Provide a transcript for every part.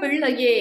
பிள்ளையே,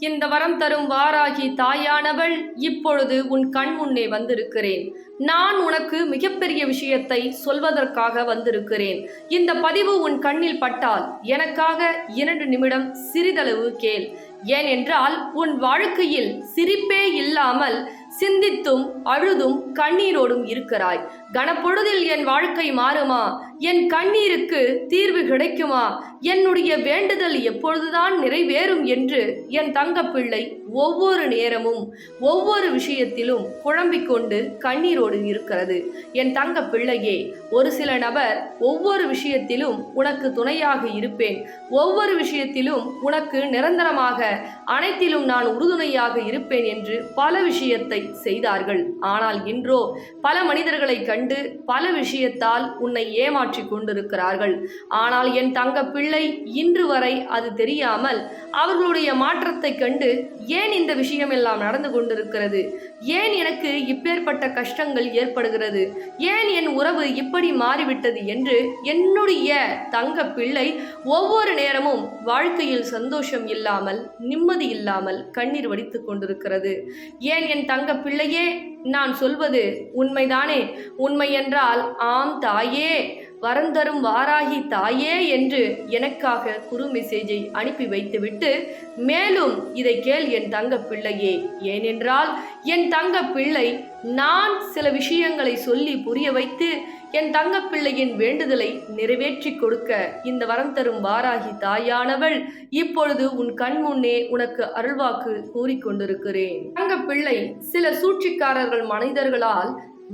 இந்த வரம் தரும் வாராகி தாயானவள் இப்பொழுது உன் கண் முன்னே வந்திருக்கிறேன். நான் உனக்கு மிகப்பெரிய விஷயத்தை சொல்வதற்காக வந்திருக்கிறேன். இந்த பதிவு உன் கண்ணில் பட்டால் எனக்காக 2 நிமிடம் சிறிதளவு கேள். ஏனென்றால் உன் வாழ்க்கையில் சிரிப்பே இல்லாமல் சிந்தித்தும் அழுதும் கண்ணீரோடும் இருக்கிறாய். கனப்பொழுதில் என் வாழ்க்கை மாறுமா? என் கண்ணீருக்கு தீர்வு கிடைக்குமா? என்னுடைய வேண்டுதல் எப்பொழுதுதான் நிறைவேறும் என்று என் தங்கப்பிள்ளை ஒவ்வொரு நேரமும் ஒவ்வொரு விஷயத்திலும் குழம்பிக் கொண்டு கண்ணீரோடு இருக்கிறது. என் தங்க பிள்ளையே, ஒரு சில நபர் ஒவ்வொரு விஷயத்திலும் உனக்கு துணையாக இருப்பேன், ஒவ்வொரு விஷயத்திலும் உனக்கு நிரந்தரமாக அனைத்திலும் நான் உறுதுணையாக இருப்பேன் என்று பல விஷயத்தை செய்தார்கள். ஆனால் இன்றோ பல மனிதர்களை கண்டு பல விஷயத்தால் உன்னை ஏமாற்றி கொண்டிருக்கிறார்கள். ஆனால் என் தங்க பிள்ளை இன்று வரை அது தெரியாமல் அவர்களுடைய மாற்றத்தை கண்டு ஏன் இந்த விஷயம் எல்லாம் நடந்து கொண்டிருக்கிறது, ஏன் எனக்கு இப்பேற்பட்ட கஷ்டங்கள் ஏற்படுகிறது, ஏன் என் உறவு இப்படி மாறிவிட்டது என்று என்னுடைய தங்க பிள்ளை ஒவ்வொரு நேரமும் வாழ்க்கையில் சந்தோஷம் இல்லாமல் நிம்மதி இல்லாமல் கண்ணீர் வடித்துக் கொண்டிருக்கிறது. ஏன் என் தங்க பிள்ளையே, நான் சொல்வது உண்மைதானே? உண்மை என்றால் ஆம் தாயே, வரந்தரும் வாராகி தாயே என்று எனக்காக குறு மெசேஜை அனுப்பி வைத்துவிட்டு மேலும் இதை கேள் என் தங்க பிள்ளையே. ஏனென்றால் என் தங்க பிள்ளை நான் சில விஷயங்களை சொல்லி புரிய வைத்து என் தங்க பிள்ளையின் வேண்டுதலை நிறைவேற்றி கொடுக்க இந்த வரம் தரும் வாராகி தாயானவள் இப்பொழுது உன் கண் முன்னே உனக்கு அருள்வாக்கு கூறிக்கொண்டிருக்கிறேன். தங்க பிள்ளை சில சூழ்ச்சிக்காரர்கள் மனிதர்களால்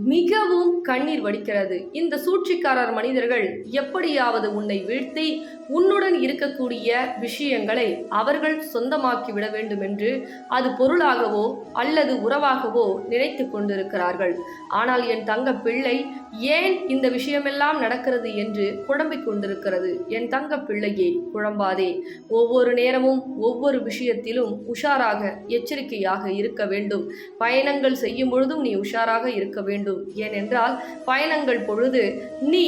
மிகவும் கண்ணீர் வடிக்கிறது. இந்த சூழ்ச்சிக்காரர் மனிதர்கள் எப்படியாவது உன்னை வீழ்த்தி உன்னுடன் இருக்கக்கூடிய விஷயங்களை அவர்கள் சொந்தமாக்கி விட வேண்டும் என்று அது பொருளாகவோ அல்லது உறவாகவோ நினைத்து கொண்டிருக்கிறார்கள். ஆனால் என் தங்க பிள்ளை ஏன் இந்த விஷயமெல்லாம் நடக்கிறது என்று குழம்பிக் கொண்டிருக்கிறது. என் தங்க பிள்ளையே, குழம்பாதே. ஒவ்வொரு நேரமும் ஒவ்வொரு விஷயத்திலும் உஷாராக எச்சரிக்கையாக இருக்க வேண்டும். பயணங்கள் செய்யும் பொழுதும் நீ உஷாராக இருக்க வேண்டும். ஏனென்றால் பயணங்கள் பொழுது நீ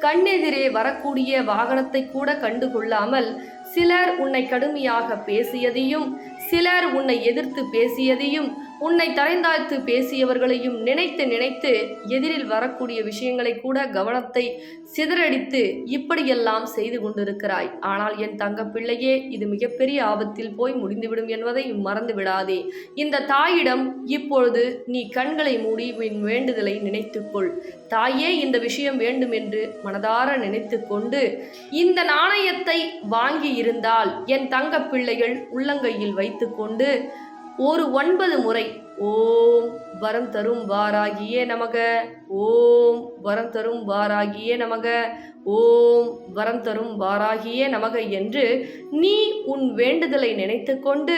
கண்ணெதிரே வரக்கூடிய வாகனத்தை கூட கண்டுகொள்ளாமல் சிலர் உன்னை கடுமையாக பேசியதையும், சிலர் உன்னை எதிர்த்து பேசியதையும், உன்னை தரைந்தாழ்த்து பேசியவர்களையும் நினைத்து நினைத்து எதிரில் வரக்கூடிய விஷயங்களை கூட கவனத்தை சிதறடித்து இப்படியெல்லாம் செய்து கொண்டிருக்கிறாய். ஆனால் என் தங்க பிள்ளையே, இது மிகப்பெரிய ஆபத்தில் போய் முடிந்துவிடும் என்பதை மறந்து விடாதே. இந்த தாயிடம் இப்பொழுது நீ கண்களை மூடி உன் வேண்டுதலை நினைத்துக்கொள். தாயே, இந்த விஷயம் வேண்டும் என்று மனதார நினைத்து கொண்டு இந்த நாணயத்தை வாங்கி இருந்தால் என் தங்க பிள்ளைகள் உள்ளங்கையில் வைத்து கொண்டு ஒரு 9 முறை ஓம் வரம் தரும் வாராகியே நமக, ஓம் வரம் தரும் வாராகியே நமக, ஓம் வரம் தரும் வாராகியே நமக என்று நீ உன் வேண்டுதலை நினைத்து கொண்டு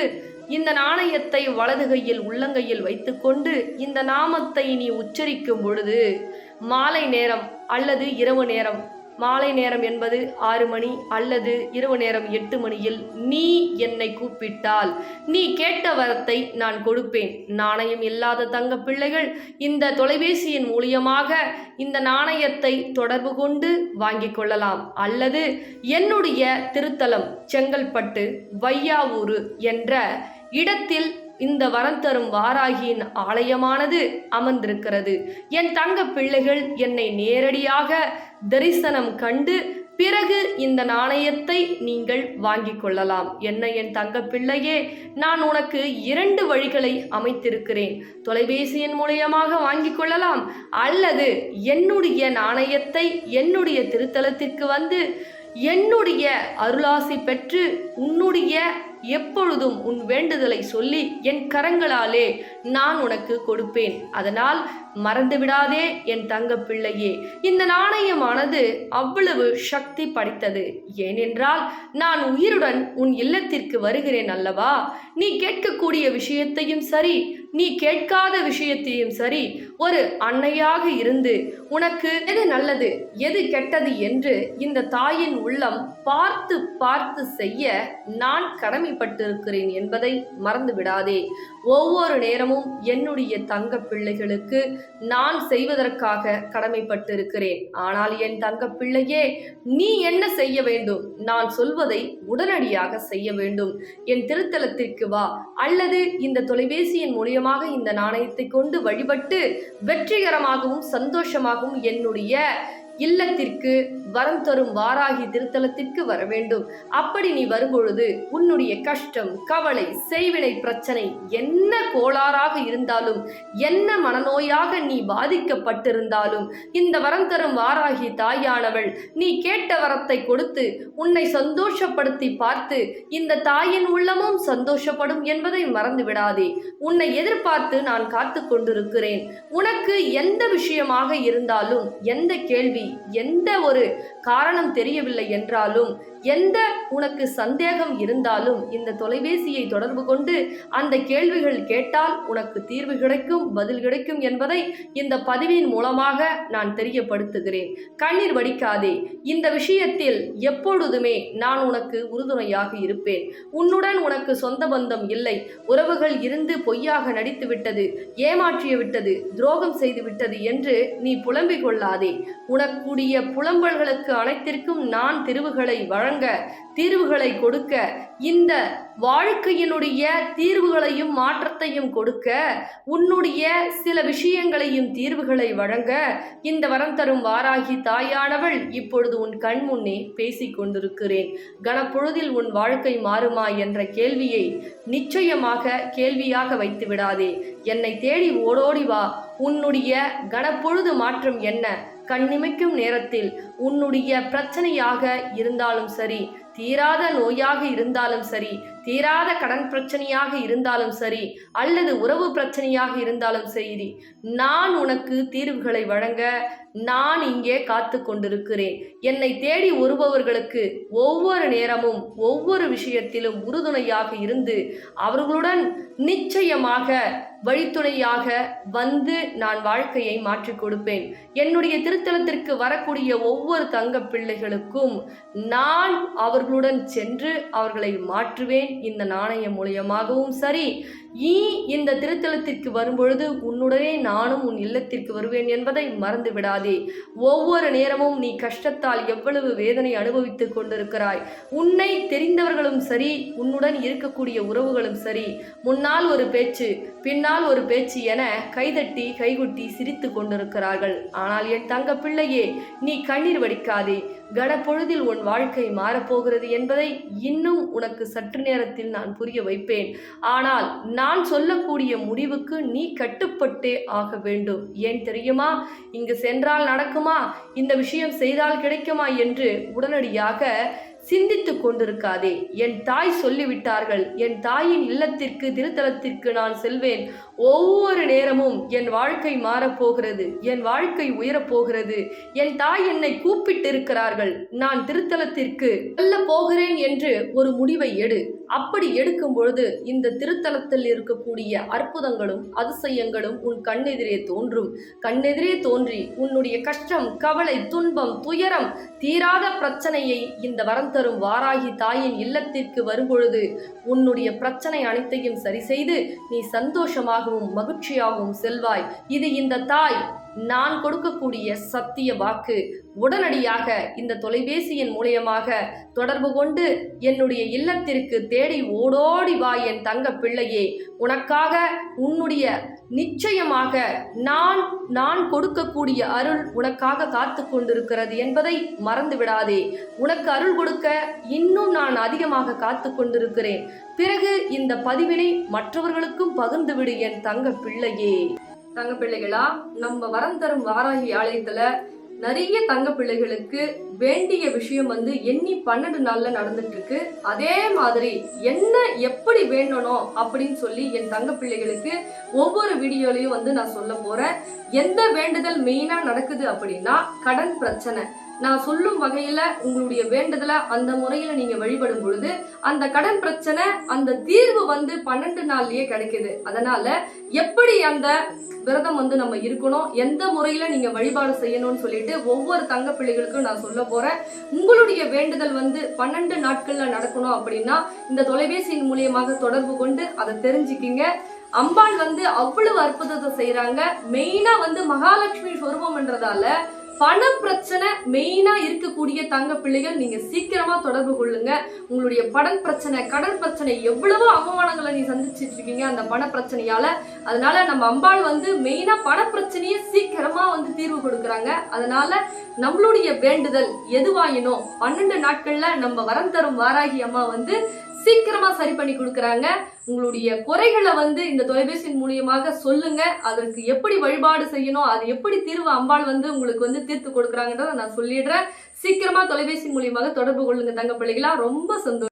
இந்த நாணயத்தை வலது கையில் உள்ளங்கையில் வைத்துக்கொண்டு இந்த நாமத்தை நீ உச்சரிக்கும் பொழுது மாலை நேரம் அல்லது இரவு நேரம், மாலை நேரம் என்பது 6 மணி அல்லது இரவு நேரம் 8 மணியில் நீ என்னை கூப்பிட்டால் நீ கேட்ட வரத்தை நான் கொடுப்பேன். நாணயம் இல்லாத தங்க பிள்ளைகள் இந்த தொலைபேசியின் மூலியமாக இந்த நாணயத்தை தொடர்பு கொண்டு வாங்கிக் கொள்ளலாம். அல்லது என்னுடைய திருத்தலம் செங்கல்பட்டு வையாவூர் என்ற இடத்தில் இந்த வரம் தரும் வாராகியின் ஆலயமானது அமர்ந்திருக்கிறது. என் தங்க பிள்ளைகள் என்னை நேரடியாக தரிசனம் கண்டு பிறகு இந்த நாணயத்தை நீங்கள் வாங்கிக் கொள்ளலாம். என்ன என் தங்க பிள்ளையே, நான் உனக்கு 2 வழிகளை அமைத்திருக்கிறேன். தொலைபேசியின் மூலியமாக வாங்கிக் கொள்ளலாம், அல்லது என்னுடைய நாணயத்தை என்னுடைய திருத்தலத்திற்கு வந்து என்னுடைய அருளாசி பெற்று உன்னுடைய எப்பொழுதும் உன் வேண்டுதலை சொல்லி என் கரங்களாலே நான் உனக்கு கொடுப்பேன். அதனால் மறந்துவிடாதே என் தங்க பிள்ளையே. இந்த நாணயமானது அவ்வளவு சக்தி படைத்தது. ஏனென்றால் நான் உயிருடன் உன் இல்லத்திற்கு வருகிறேன் அல்லவா? நீ கேட்கக்கூடிய விஷயத்தையும் சரி, நீ கேட்காத விஷயத்தையும் சரி ஒரு அன்னையாக இருந்து உனக்கு எது நல்லது எது கெட்டது என்று இந்த தாயின் உள்ளம் பார்த்து பார்த்து செய்ய நான் கடமைப்பட்டிருக்கிறேன் என்பதை மறந்து விடாதே. ஒவ்வொரு நேரமும் என்னுடைய தங்க பிள்ளைகளுக்கு நான் செய்வதற்காக கடமைப்பட்டிருக்கிறேன். ஆனால் என் தங்க பிள்ளையே, நீ என்ன செய்ய வேண்டும்? நான் சொல்வதை உடனடியாக செய்ய வேண்டும். என் திருத்தலத்திற்கு வா, அல்லது இந்த தொலைபேசியின் மூலியமாக இந்த நாணயத்தை கொண்டு வழிபட்டு வெற்றிகரமாகவும் சந்தோஷமாகவும் என்னுடைய இல்லத்திற்கு வரம் தரும் வாராகி திருத்தலத்திற்கு வர வேண்டும். அப்படி நீ வரும்பொழுது உன்னுடைய கஷ்டம், கவலை, செய்வினை பிரச்சனை என்ன கோளாறாக இருந்தாலும், என்ன மனநோயாக நீ பாதிக்கப்பட்டிருந்தாலும், இந்த வரம் தரும் வாராகி தாயானவள் நீ கேட்ட வரத்தை கொடுத்து உன்னை சந்தோஷப்படுத்தி பார்த்து இந்த தாயின் உள்ளமும் சந்தோஷப்படும் என்பதை மறந்து விடாதே. உன்னை எதிர்பார்த்து நான் காத்து கொண்டிருக்கிறேன். உனக்கு எந்த விஷயமாக இருந்தாலும், எந்த கேள்வி, எந்த ஒரு காரணம் தெரியவில்லை என்றாலும், எந்த உனக்கு சந்தேகம் இருந்தாலும் இந்த தொலைபேசியை தொடர்பு கொண்டு அந்த கேள்விகள் கேட்டால் உனக்கு தீர்வு கிடைக்கும், பதில் கிடைக்கும் என்பதை இந்த பதிவின் மூலமாக நான் தெரியப்படுத்துகிறேன். கண்ணீர் வடிக்காதே. இந்த விஷயத்தில் எப்பொழுதுமே நான் உனக்கு உறுதுணையாக இருப்பேன். உன்னுடன் உனக்கு சொந்த பந்தம் இல்லை, உறவுகள் இருந்து பொய்யாக நடித்து விட்டது, ஏமாற்றிய விட்டது, துரோகம் செய்து விட்டது என்று நீ புலம்பிக் கொள்ளாதே. உனக்குடைய புலம்பல்களுக்கு அனைத்திற்கும் நான் தீர்வுகளை கொடுக்க, இந்த வாழ்க்கையினுடைய தீர்வுகளையும் மாற்றத்தையும் கொடுக்க, உன்னுடைய சில விஷயங்களையும் தீர்வுகளை வழங்க இந்த வரம் தரும் வாராகி தாயானவள் இப்பொழுது உன் கண் முன்னே பேசிக் கொண்டிருக்கிறேன். கணப்பொழுதில் உன் வாழ்க்கை மாறுமா என்ற கேள்வியை நிச்சயமாக கேள்வியாக வைத்து விடாதே. என்னை தேடி ஓடோடி வா. உன்னுடைய கணப்பொழுது மாற்றம் என்ன? கண்ணிமைக்கும் நேரத்தில் உன்னுடைய பிரச்சனையாக இருந்தாலும் சரி, தீராத நோயாக இருந்தாலும் சரி, தீராத கடன் பிரச்சனையாக இருந்தாலும் சரி, அல்லது உறவு பிரச்சனையாக இருந்தாலும் சரி, நான் உனக்கு தீர்வுகளை வழங்க நான் இங்கே காத்து கொண்டிருக்கிறேன். என்னை தேடி வருபவர்களுக்கு ஒவ்வொரு நேரமும் ஒவ்வொரு விஷயத்திலும் உறுதுணையாக இருந்து அவர்களுடன் நிச்சயமாக வழித்துணையாக வந்து நான் வாழ்க்கையை மாற்றிக் கொடுப்பேன். என்னுடைய திருத்தலத்திற்கு வரக்கூடிய ஒவ்வொரு தங்க பிள்ளைகளுக்கும் நான் அவர்களுடன் சென்று அவர்களை மாற்றுவேன். இந்த நாணயம் மூலியமாகவும் சரி, இந்த திருத்தலத்திற்கு வரும்பொழுது உன்னுடனே நானும் உன் இல்லத்திற்கு வருவேன் என்பதை மறந்து விடாதே. ஒவ்வொரு நேரமும் நீ கஷ்டத்தால் எவ்வளவு வேதனை அனுபவித்துக் கொண்டிருக்கிறாய். உன்னை தெரிந்தவர்களும் சரி, உன்னுடன் இருக்கக்கூடிய உறவுகளும் சரி, முன்னால் ஒரு பேச்சு பின்னால் ஒரு பேச்சு என கைதட்டி கைகுட்டி சிரித்து கொண்டிருக்கிறார்கள். ஆனால் என் தங்க பிள்ளையே, நீ கண்ணீர் வடிக்காதே. கணப்பொழுதில் உன் வாழ்க்கை மாறப்போகிறது என்பதை இன்னும் உனக்கு சற்று நேரத்தில் நான் புரிய வைப்பேன். ஆனால் நான் சொல்லக்கூடிய முடிவுக்கு நீ கட்டுப்பட்டே ஆக வேண்டும். ஏன் தெரியுமா? இங்கு சென்றால் நடக்குமா, இந்த விஷயம் செய்தால் கிடைக்குமா என்று உடனடியாக சிந்தித்து கொண்டிருக்காதே. என் தாய் சொல்லிவிட்டார்கள், என் தாயின் இல்லத்திற்கு திருத்தலத்திற்கு நான் செல்வேன். ஒவ்வொரு நேரமும் என் வாழ்க்கை மாறப்போகிறது, என் வாழ்க்கை உயரப்போகிறது. என் தாய் என்னை கூப்பிட்டிருக்கிறார்கள், நான் திருத்தலத்திற்கு செல்ல போகிறேன் என்று ஒரு முடிவை எடு. அப்படி எடுக்கும் பொழுது இந்த திருத்தலத்தில் இருக்கக்கூடிய அற்புதங்களும் அதிசயங்களும் உன் கண்ணெதிரே தோன்றும். கண்ணெதிரே தோன்றி உன்னுடைய கஷ்டம், கவலை, துன்பம், துயரம், தீராத பிரச்சனையை இந்த வரம் தரும் வாராகி தாயின் இல்லத்திற்கு வரும்பொழுது உன்னுடைய பிரச்சனை அனைத்தையும் சரி செய்து நீ சந்தோஷமாகவும் மகிழ்ச்சியாகவும் செல்வாய். இது இந்த தாய் நான் கொடுக்கக்கூடிய சத்திய வாக்கு. உடனடியாக இந்த தொலைபேசியின் மூலியமாக தொடர்பு கொண்டு என்னுடைய இல்லத்திற்கு தேடி ஓடோடி வா என் தங்க பிள்ளையே. உனக்காக உன்னுடைய நிச்சயமாக நான் கொடுக்கக்கூடிய அருள் உனக்காக காத்து கொண்டிருக்கிறது என்பதை மறந்து விடாதே. உனக்கு அருள் கொடுக்க இன்னும் நான் அதிகமாக காத்து கொண்டிருக்கிறேன். பிறகு இந்த பதிவினை மற்றவர்களுக்கும் பகிர்ந்துவிடு என் தங்க பிள்ளையே. தங்க பிள்ளைகளா, நம்ம வரம் தரும் வாராகி ஆலயத்துல நிறைய தங்க பிள்ளைகளுக்கு வேண்டிய விஷயம் எண்ணி 12 நாள்ல நடந்துட்டு இருக்கு. அதே மாதிரி என்ன எப்படி வேண்டணும் அப்படின்னு சொல்லி என் தங்க பிள்ளைகளுக்கு ஒவ்வொரு வீடியோலையும் நான் சொல்ல போறேன். எந்த வேண்டுதல் மெயினா நடக்குது அப்படின்னா, கடன் பிரச்சனை, நான் சொல்லும் வகையில உங்களுடைய வேண்டுதலை அந்த முறையில நீங்க வழிபடும் பொழுது அந்த கடன் பிரச்சனை அந்த தீர்வு 12 நாள்லயே கிடைக்குது. அதனால எப்படி அந்த விரதம் நம்ம இருக்கணும், எந்த முறையில நீங்க வழிபாடு செய்யணும்னு சொல்லிட்டு ஒவ்வொரு தங்க பிள்ளைகளுக்கும் நான் சொல்ல போறேன். உங்களுடைய வேண்டுதல் 12 நாட்கள்ல நடக்கணும் அப்படின்னா இந்த தொலைபேசியின் மூலியமாக தொடர்பு கொண்டு அதை தெரிஞ்சுக்கிங்க. அம்பாள் அவ்வளவு அற்புதத்தை செய்யறாங்க. மெயினா மகாலட்சுமி சொரூபம்ன்றதால பண பிரச்சனை மெயினா இருக்கக்கூடிய தங்க பிள்ளைகள் நீங்க சீக்கிரமா தொடர்பு கொள்ளுங்க. உங்களுடைய கடன் பிரச்சனை எவ்வளவோ அவமானங்களை நீ சந்திச்சிட்டு இருக்கீங்க அந்த பண பிரச்சனையால. அதனால நம்ம அம்பாள் மெயினா பண பிரச்சனையை சீக்கிரமா தீர்வு கொடுக்கறாங்க. அதனால நம்மளுடைய வேண்டுதல் எதுவாயினோ 12 நாட்கள்ல நம்ம வரம் தரும் வாராகி அம்மா சீக்கிரமா சரி பண்ணி கொடுக்கறாங்க. உங்களுடைய குறைகளை இந்த தொலைபேசியின் மூலியமாக சொல்லுங்க. அதற்கு எப்படி வழிபாடு செய்யணும், அது எப்படி தீர்வு அம்பாள் உங்களுக்கு தீர்த்து கொடுக்கறாங்கன்றத நான் சொல்லிடுறேன். சீக்கிரமா தொலைபேசி மூலியமாக தொடர்பு கொள்ளுங்க தங்க பிள்ளைகளா. ரொம்ப சந்தோஷம்.